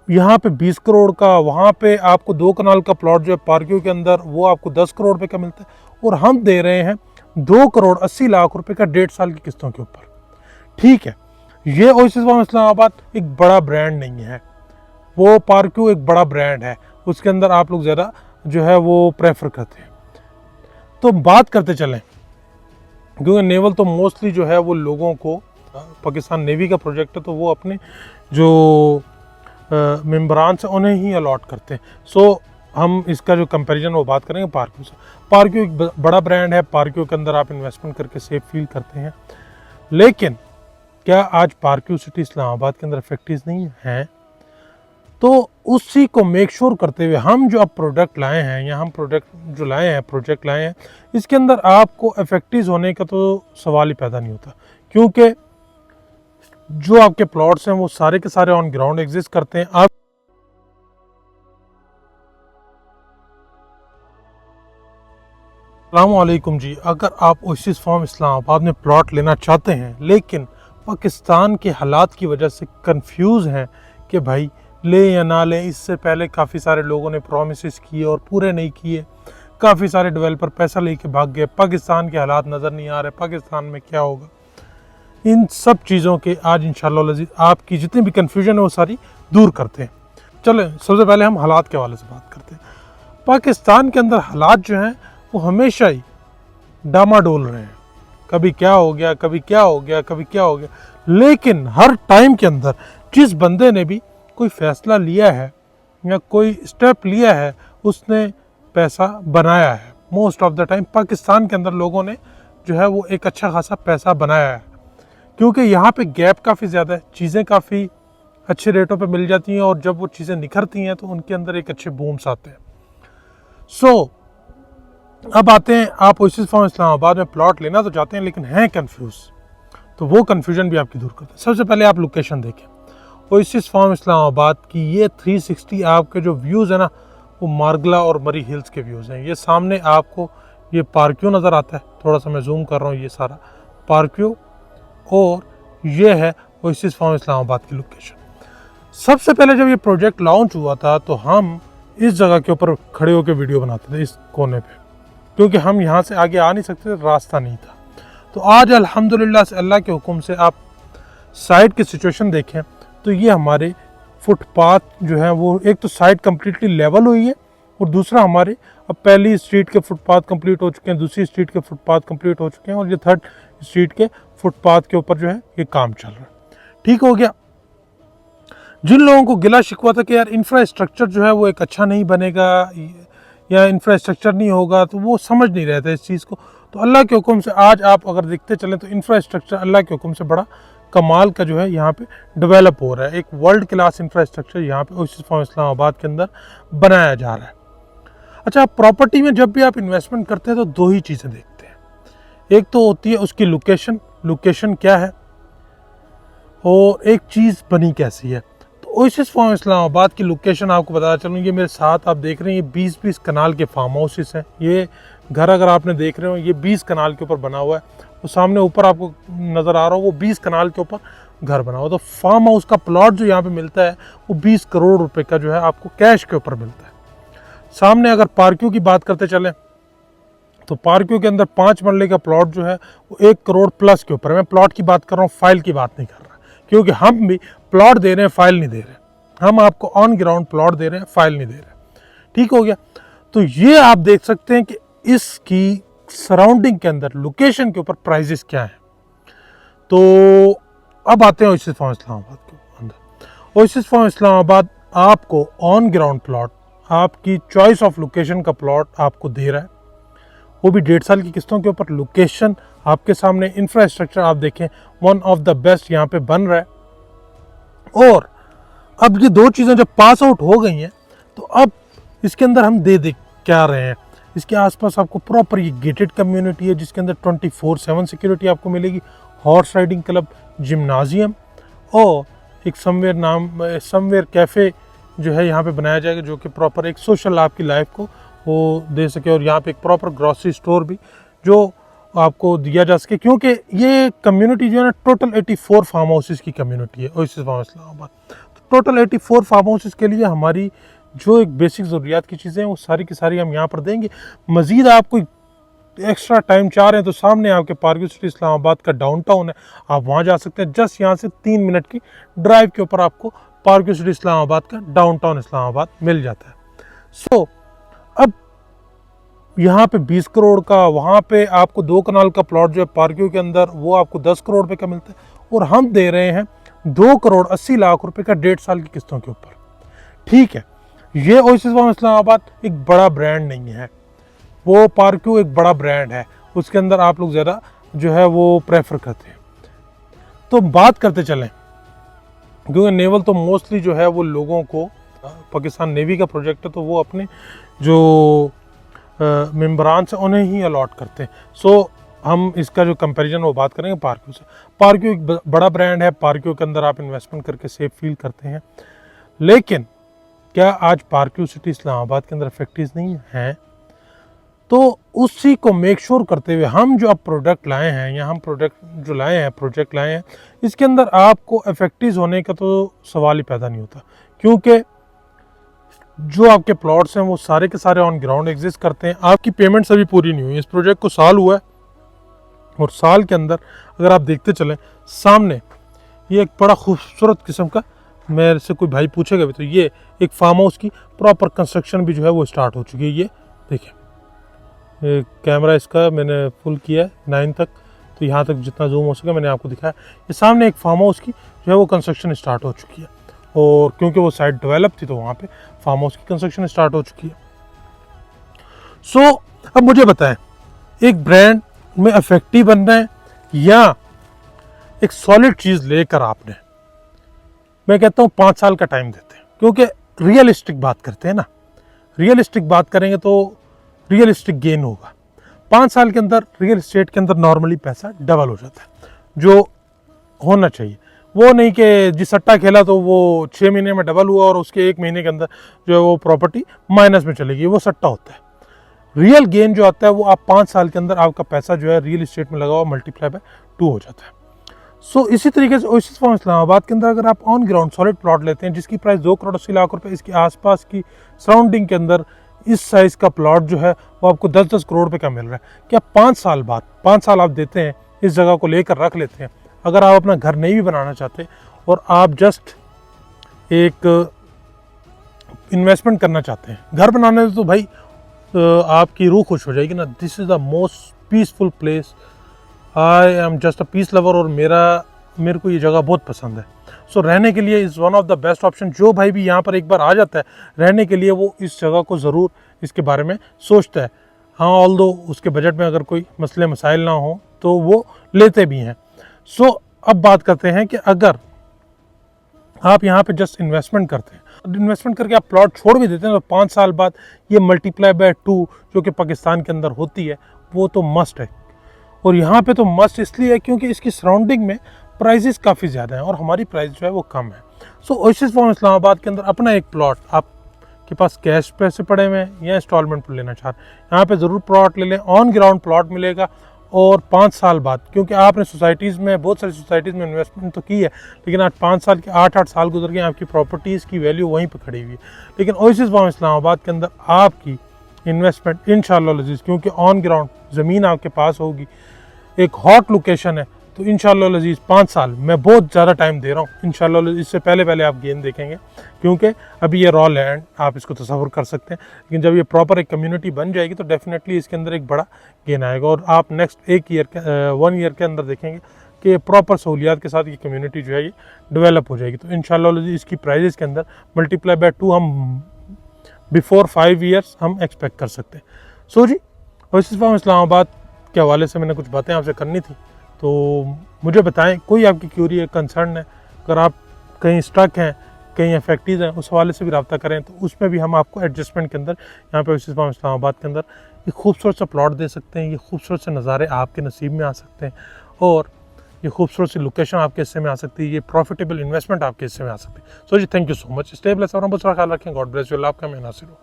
यहाँ पे 20 करोड़ का, वहाँ पे आपको 2 कनाल का प्लॉट जो है पार्किंग के अंदर वो आपको 10 करोड़ रुपए का मिलता है, और हम दे रहे हैं 2 करोड़ 80 लाख रुपए का 1.5 साल की किस्तों के ऊपर। ठीक है, ये ओएसिस फार्म इस्लामाबाद एक बड़ा ब्रांड नहीं है, वो पार्किंग एक बड़ा ब्रांड है, उसके अंदर आप लोग ज़्यादा जो है वो प्रेफर करते हैं। तो बात करते चलें, क्योंकि नेवल तो मोस्टली जो है वो लोगों को, पाकिस्तान नेवी का प्रोजेक्ट है तो वो अपने जो मेम्बरान से उन्हें ही अलॉट करते हैं। सो हम इसका जो कंपैरिजन वो बात करेंगे पार्किंग से। पार्किंग एक बड़ा ब्रांड है, पार्किंग के अंदर आप इन्वेस्टमेंट करके सेफ फील करते हैं, लेकिन क्या आज पार्किंग सिटी इस्लामाबाद के अंदर फैक्ट्रीज नहीं हैं? तो उसी को मेक श्योर करते हुए हम जो अब प्रोडक्ट लाए हैं, या हम प्रोडक्ट जो लाए हैं, प्रोजेक्ट लाए हैं, इसके अंदर आपको इफेक्टिव होने का तो सवाल ही पैदा नहीं होता, क्योंकि जो आपके प्लॉट्स हैं वो सारे के सारे ऑन ग्राउंड एग्जिस्ट करते हैं। आप अस्सलामुअलैकुम जी, अगर आप ओएसिस फार्म इस्लामाबाद में प्लॉट लेना चाहते हैं लेकिन पाकिस्तान के हालात की वजह से कंफ्यूज हैं कि भाई ले या ना लें, इससे पहले काफ़ी सारे लोगों ने प्रॉमिसेस किए और पूरे नहीं किए, काफ़ी सारे डेवलपर पैसा लेके भाग गए, पाकिस्तान के हालात नज़र नहीं आ रहे, पाकिस्तान में क्या होगा, इन सब चीज़ों के आज इंशाअल्लाह अज़ीज़ आपकी जितनी भी कन्फ्यूजन है वो सारी दूर करते हैं। चलें, सबसे पहले हम हालात के हवाले से बात करते हैं। पाकिस्तान के अंदर हालात जो हैं वो हमेशा ही डामाडोल रहे हैं, कभी क्या हो गया, कभी क्या हो गया, कभी क्या हो गया, लेकिन हर टाइम के अंदर जिस बंदे ने भी कोई फैसला लिया है या कोई स्टेप लिया है उसने पैसा बनाया है। Most of the time Pakistan के अंदर लोगों ने जो है वो एक अच्छा खासा पैसा बनाया है, क्योंकि यहाँ पे गैप काफ़ी ज़्यादा है, चीज़ें काफ़ी अच्छे रेटों पे मिल जाती हैं, और जब वो चीज़ें निखरती हैं तो उनके अंदर एक अच्छे बूम्स आते हैं। सो अब आते हैं, आप ओएसिस फार्म इस्लामाबाद में प्लॉट लेना तो चाहते हैं लेकिन हैं कंफ्यूज, तो वो कंफ्यूजन भी आपकी दूर करते हैं। सबसे पहले आप लोकेशन देखें, ओएसिस फार्म इस्लामाबाद की ये 360 आपके जो व्यूज़ है ना वो मार्गला और मरी हिल्स के व्यूज़ हैं। ये सामने आपको ये पार्किंग नज़र आता है, थोड़ा सा मैं जूम कर रहा हूँ, ये सारा पार्किंग, और ये है ओएसिस फार्म इस्लामाबाद की लोकेशन। सबसे पहले जब ये प्रोजेक्ट लॉन्च हुआ था तो हम इस जगह के ऊपर खड़े होकर वीडियो बनाते थे, इस कोने पे, क्योंकि हम यहाँ से आगे आ नहीं सकते, रास्ता नहीं था। तो आज अल्हम्दुलिल्लाह से अल्लाह के हुक्म से आप साइड की सिचुएशन देखें तो ये हमारे फुटपाथ जो है वो एक तो साइड कम्प्लीटली लेवल हुई है, और दूसरा हमारे अब पहली स्ट्रीट के फुटपाथ कंप्लीट हो चुके हैं, दूसरी स्ट्रीट के फुटपाथ कंप्लीट हो चुके हैं, और ये थर्ड स्ट्रीट के फुटपाथ के ऊपर जो है ये काम चल रहा है। ठीक हो गया। जिन लोगों को गिला शिकवा था कि यार इंफ्रास्ट्रक्चर जो है वो एक अच्छा नहीं बनेगा या इंफ्रास्ट्रक्चर नहीं होगा, तो वो समझ नहीं रहे थे इस चीज़ को, तो अल्लाह के हुक्म से आज आप अगर देखते चलें तो इंफ्रास्ट्रक्चर अल्लाह के हुक्म से बड़ा कमाल का जो है यहाँ पे डेवलप हो रहा है। एक वर्ल्ड क्लास इंफ्रास्ट्रक्चर यहाँ पे ओएसिस फार्म इस्लामाबाद के अंदर बनाया जा रहा है। अच्छा, प्रॉपर्टी में जब भी आप इन्वेस्टमेंट करते हैं तो दो ही चीज़ें देखते हैं, एक तो होती है उसकी लोकेशन क्या है, और एक चीज़ बनी कैसी है। ओएसिस फार्म इस्लामाबाद की लोकेशन आपको बताया चलूँ, ये मेरे साथ आप देख रहे हैं, ये 20-20 कनाल के फार्म हाउसेस हैं। ये घर अगर आपने देख रहे हो ये 20 कनाल के ऊपर बना हुआ है, वो सामने ऊपर आपको नज़र आ रहा हो वो 20 कनाल के ऊपर घर बना हुआ। तो फार्म हाउस का प्लॉट जो यहाँ पे मिलता है वो 20 करोड़ रुपए का जो है आपको कैश के ऊपर मिलता है। सामने अगर पार्किंग की बात करते चलें तो पार्किंग के अंदर 5 मरले का प्लॉट जो है वो 1 करोड़ प्लस के ऊपर है। मैं प्लॉट की बात कर रहा हूँ, फाइल की बात नहीं कर रहा, क्योंकि हम भी प्लॉट दे रहे हैं, फाइल नहीं दे रहे, हम आपको ऑन ग्राउंड प्लॉट दे रहे हैं, फाइल नहीं दे रहे। ठीक हो गया। तो ये आप देख सकते हैं कि इसकी सराउंडिंग के अंदर लोकेशन के ऊपर प्राइजेस क्या हैं। तो अब आते हैं ओएसिस फार्म इस्लामाबाद के अंदर। ओएसिस फार्म इस्लामाबाद आपको ऑन ग्राउंड प्लॉट, आपकी चॉइस ऑफ लोकेशन का प्लॉट आपको दे रहा है, वो भी 1.5 साल की किस्तों के ऊपर। लोकेशन आपके सामने, इंफ्रास्ट्रक्चर आप देखें वन ऑफ द बेस्ट यहाँ पे बन रहा है। और अब ये दो चीज़ें जब पास आउट हो गई हैं तो अब इसके अंदर हम दे क्या रहे हैं, इसके आसपास आपको प्रॉपर ये गेटेड कम्युनिटी है जिसके अंदर 24/7 सिक्योरिटी आपको मिलेगी, हॉर्स राइडिंग क्लब, जिम्नाजियम, और एक समवेयर कैफ़े जो है यहाँ पे बनाया जाएगा, जो कि प्रॉपर एक सोशल आपकी लाइफ को वो दे सके। और यहाँ पे एक प्रॉपर ग्रॉसरी स्टोर भी जो आपको दिया जा सके, क्योंकि ये कम्युनिटी जो है ना टोटल 84 फार्म हाउसेस की कम्युनिटी है ओएसिस फार्म इस्लामाबाद। तो टोटल 84 फार्म हाउसेस के लिए हमारी जो एक बेसिक ज़रूरियात की चीज़ें हैं वो सारी की सारी हम यहाँ पर देंगे। मज़ीद आप कोई एक्स्ट्रा टाइम चाह रहे हैं तो सामने आपके पार्क सिटी इस्लामाबाद का डाउनटाउन है, आप वहाँ जा सकते हैं। जस्ट यहाँ से 3 मिनट की ड्राइव के ऊपर आपको पार्क सिटी इस्लामाबाद का डाउनटाउन इस्लामाबाद मिल जाता है। सो अब यहाँ पे 20 करोड़ का, वहाँ पे आपको 2 कनाल का प्लॉट जो है पार्किंग के अंदर वो आपको 10 करोड़ रुपए का मिलता है, और हम दे रहे हैं 2 करोड़ 80 लाख रुपए का 1.5 साल की किस्तों के ऊपर। ठीक है, ये ओएसिस फार्म इस्लामाबाद एक बड़ा ब्रांड नहीं है, वो पार्किंग एक बड़ा ब्रांड है, उसके अंदर आप लोग ज़्यादा जो है वो प्रेफर करते हैं। तो बात करते चलें, क्योंकि नेवल तो मोस्टली जो है वो लोगों को, पाकिस्तान नेवी का प्रोजेक्ट है तो वो अपने जो मेम्बरान से उन्हें ही अलॉट करते हैं। सो हम इसका जो कंपैरिजन वो बात करेंगे पार्किंग से। पार्किंग एक बड़ा ब्रांड है, पार्किंग के अंदर आप इन्वेस्टमेंट करके सेफ फील करते हैं, लेकिन क्या आज पार्किंग सिटी इस्लामाबाद के अंदर फैक्ट्रीज नहीं हैं? तो उसी को मेक श्योर करते हुए हम जो अब प्रोडक्ट लाए हैं, या हम प्रोडक्ट जो लाए हैं, प्रोजेक्ट लाए हैं, इसके अंदर आपको फैक्ट्रीज होने का तो सवाल ही पैदा नहीं होता, क्योंकि जो आपके प्लॉट्स हैं वो सारे के सारे ऑन ग्राउंड एग्जिस्ट करते हैं। आपकी पेमेंट्स अभी पूरी नहीं हुई, इस प्रोजेक्ट को साल हुआ है, और साल के अंदर अगर आप देखते चलें सामने ये एक बड़ा खूबसूरत किस्म का, मेरे से कोई भाई पूछेगा भी तो ये एक फार्म हाउस की प्रॉपर कंस्ट्रक्शन भी जो है वो स्टार्ट हो चुकी है। ये देखिए, कैमरा इसका मैंने फुल किया है 9 तक, तो यहाँ तक जितना जूम हो सके मैंने आपको दिखाया। ये सामने एक फार्म हाउस की जो है वो कंस्ट्रक्शन स्टार्ट हो चुकी है, और क्योंकि वो साइट डेवलप थी तो वहाँ पे फार्म हाउस की कंस्ट्रक्शन स्टार्ट हो चुकी है। सो अब मुझे बताएं, एक ब्रांड में इफेक्टिव बनना है या एक सॉलिड चीज़ लेकर आपने, मैं कहता हूँ 5 साल का टाइम देते हैं, क्योंकि रियलिस्टिक बात करते हैं ना, रियलिस्टिक बात करेंगे तो रियलिस्टिक गेन होगा। 5 साल के अंदर रियल एस्टेट के अंदर नॉर्मली पैसा डबल हो जाता है, जो होना चाहिए। वो नहीं कि जिस सट्टा खेला तो वो 6 महीने में डबल हुआ और उसके 1 महीने के अंदर जो है वो प्रॉपर्टी माइनस में चलेगी, वो सट्टा होता है। रियल गेन जो आता है वो आप 5 साल के अंदर आपका पैसा जो है रियल एस्टेट में लगा हुआ मल्टीप्लाई बाय 2 हो जाता है। सो इसी तरीके से ओएसिस फार्म इस्लामाबाद के अंदर अगर आप ऑन ग्राउंड सॉलिड प्लॉट लेते हैं जिसकी प्राइस 2 करोड़ 80 लाख रुपए, इसके आसपास की सराउंडिंग के अंदर इस साइज़ का प्लॉट जो है वो आपको 10-10 करोड़ रुपए का मिल रहा है। क्या 5 साल बाद, 5 साल आप देते हैं, इस जगह को लेकर रख लेते हैं, अगर आप अपना घर नहीं भी बनाना चाहते और आप जस्ट एक इन्वेस्टमेंट करना चाहते हैं, घर बनाने से तो भाई आपकी रूह खुश हो जाएगी ना। This is the most peaceful place, I am just a piece lover, और मेरे को ये जगह बहुत पसंद है। सो रहने के लिए is one of the best option. जो भाई भी यहाँ पर एक बार आ जाता है रहने के लिए, वो इस जगह को ज़रूर इसके बारे में सोचता है। हाँ, ऑल्दो उसके बजट में अगर कोई मसले मसाइल ना हो तो वो लेते भी हैं। सो अब बात करते हैं कि अगर आप यहाँ पे जस्ट इन्वेस्टमेंट करते हैं, इन्वेस्टमेंट करके आप प्लॉट छोड़ भी देते हैं, तो 5 साल बाद ये मल्टीप्लाई बाय 2 जो कि पाकिस्तान के अंदर होती है वो तो मस्ट है। और यहाँ पे तो मस्ट इसलिए है क्योंकि इसकी सराउंडिंग में प्राइसेस काफ़ी ज़्यादा हैं और हमारी प्राइस जो है वो कम है। सो ओएसिस फार्म इस्लामाबाद के अंदर अपना एक प्लॉट, आपके पास कैश पैसे पड़े हुए हैं या इंस्टॉलमेंट पर लेना चाह रहे हैं, यहाँ पे ज़रूर प्लॉट ले लें। ऑन ग्राउंड प्लॉट मिलेगा, और 5 साल बाद, क्योंकि आपने सोसाइटीज़ में, बहुत सारी सोसाइटीज़ में इन्वेस्टमेंट तो की है, लेकिन आज 5 साल के 8-8 साल गुजर गए, आपकी प्रॉपर्टीज़ की वैल्यू वहीं पर खड़ी हुई है। लेकिन ओएसिस फार्म इस्लामाबाद के अंदर आपकी इन्वेस्टमेंट इंशाअल्लाह लजीज़, क्योंकि ऑन ग्राउंड ज़मीन आपके पास होगी, एक हॉट लोकेशन है, तो इंशाअल्लाह लजीज़ 5 साल, मैं बहुत ज़्यादा टाइम दे रहा हूँ, इंशाअल्लाह इससे पहले आप गेन देखेंगे, क्योंकि अभी ये रॉ लैंड आप इसको तसव्वुर कर सकते हैं, लेकिन जब ये प्रॉपर एक कम्युनिटी बन जाएगी तो डेफिनेटली इसके अंदर एक बड़ा गेन आएगा। और आप नेक्स्ट 1 ईयर के अंदर देखेंगे कि प्रॉपर सहूलियात के साथ ये कम्युनिटी जो है ये डेवलप हो जाएगी। तो इंशाअल्लाह इसकी प्राइजेस के अंदर मल्टीप्लाई बाय 2 हम बिफोर 5 ईयर्स हम एक्सपेक्ट कर सकते हैं। सो जी, ओएसिस फार्म इस्लामाबाद के हवाले से मैंने कुछ बातें आपसे करनी थी, तो मुझे बताएं, कोई आपकी क्यूरी है, कंसर्न है, अगर आप कहीं स्टक हैं, कहीं इफेक्टिव हैं, उस हवाले से भी रब्ता करें, तो उसमें भी हम आपको एडजस्टमेंट के अंदर यहाँ पे ओएसिस फार्म इस्लामाबाद के अंदर ये खूबसूरत सा प्लॉट दे सकते हैं, ये खूबसूरत से नज़ारे आपके नसीब में आ सकते हैं, और ये खूबसूरत सी लोकेशन आपके हिस्से में आ सकती है, ये प्रॉफिटेबल इन्वेस्टमेंट आपके हिस्से में आ सकती है। सो जी, thank you so much. Stay blessed और बहुत सारा ख्याल रखें। God bless you. अल्लाह आपका मैं नासिर हूँ।